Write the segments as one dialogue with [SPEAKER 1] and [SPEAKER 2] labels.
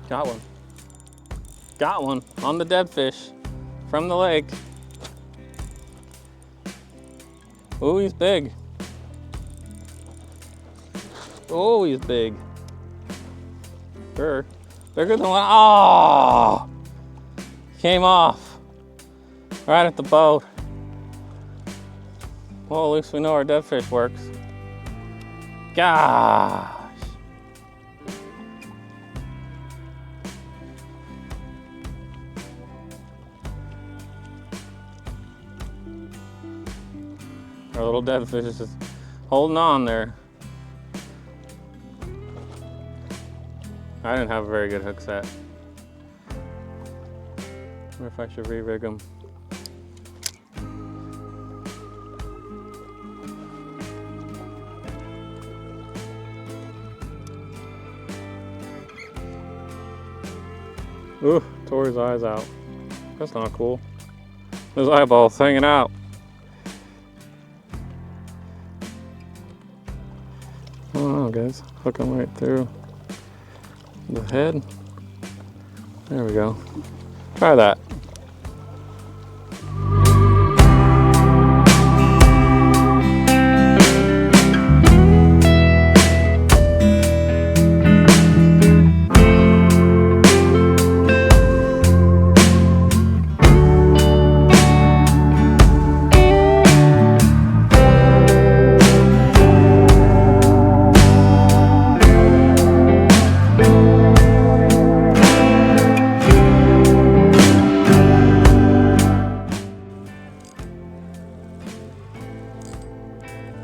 [SPEAKER 1] Got one. Got one on the dead fish from the lake. Oh, he's big. Oh, he's big. Sure. Bigger than one. Oh! Came off. Right at the boat. Well, at least we know our dead fish works. Gosh. Our little dead fish is just holding on there. I didn't have a very good hook set. Wonder if I should re-rig them. Ooh, tore his eyes out. That's not cool. His eyeball's hanging out. I don't know, guys. Hook him right through the head. There we go. Try that.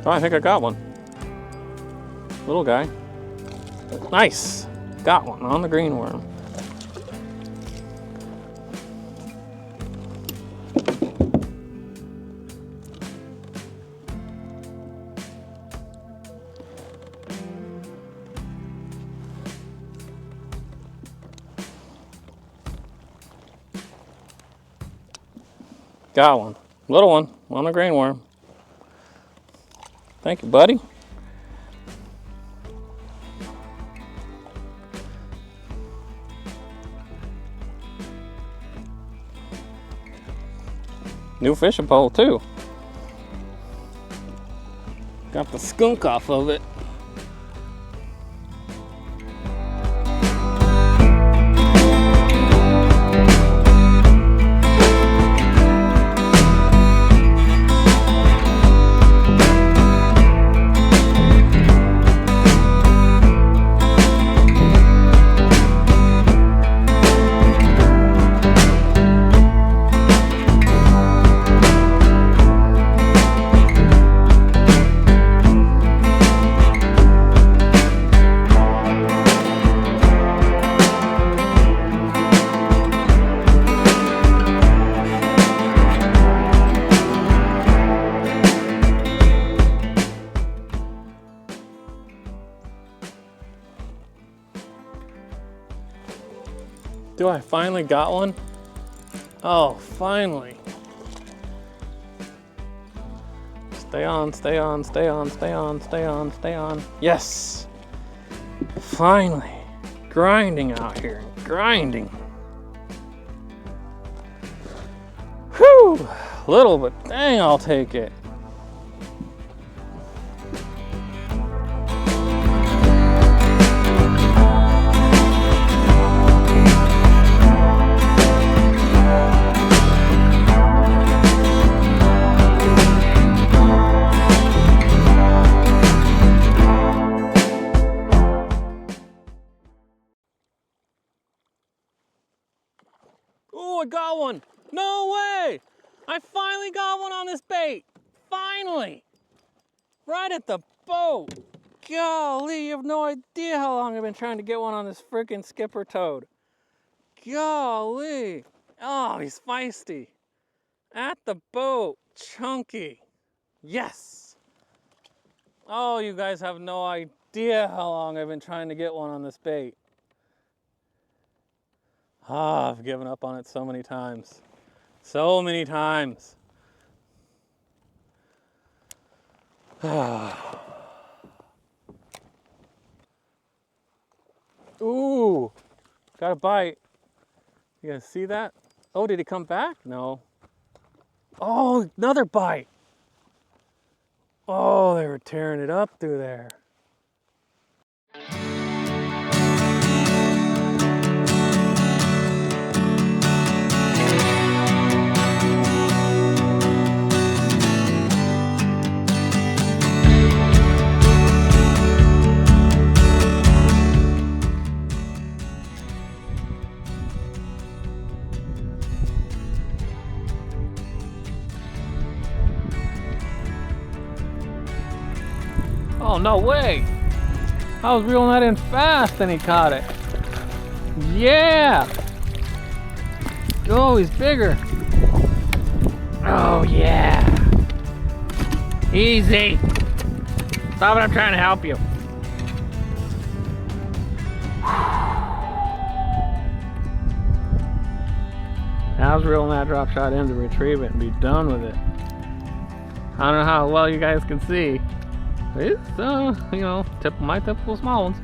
[SPEAKER 1] Oh, I think I got one. Little guy. Nice. Got one on the green worm. Got one. Little one on the green worm. Thank you, buddy. New fishing pole too. Got the skunk off of it. Do I finally got one? Oh, finally. Stay on, stay on, stay on, stay on, stay on, stay on. Yes! Finally. Grinding out here, grinding. Whew! Little, but dang, I'll take it. Oh, I got one. No way. I finally got one on this bait. Finally. Right at the boat. Golly, you have no idea how long I've been trying to get one on this freaking skipper toad. Golly. Oh, he's feisty. At the boat. Chunky. Yes. Oh, you guys have no idea how long I've been trying to get one on this bait. Ah, I've given up on it so many times. So many times. Ooh, got a bite. You guys see that? Oh, did he come back? No. Oh, another bite. Oh, they were tearing it up through there. Oh, no way. I was reeling that in fast and he caught it. Yeah. Oh, he's bigger. Oh, yeah. Easy. Stop it, I'm trying to help you. I was reeling that drop shot in to retrieve it and be done with it. I don't know how well you guys can see. It's, you know, my typical small ones.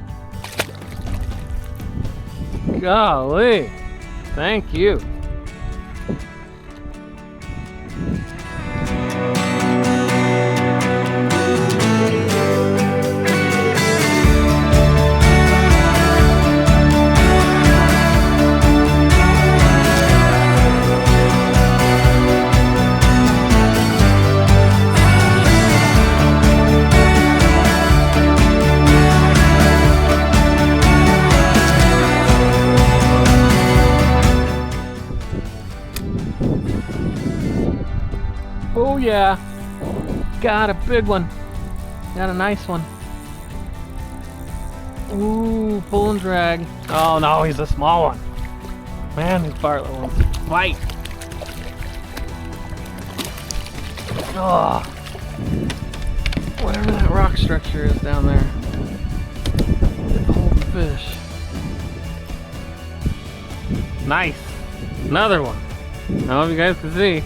[SPEAKER 1] Golly. Thank you. Oh yeah, got a big one. Got a nice one. Ooh, pull and drag. Oh no, he's a small one. Man, these Bartlett ones fight. Oh, whatever that rock structure is down there. Hold the fish. Nice, another one. I don't know if you guys can see.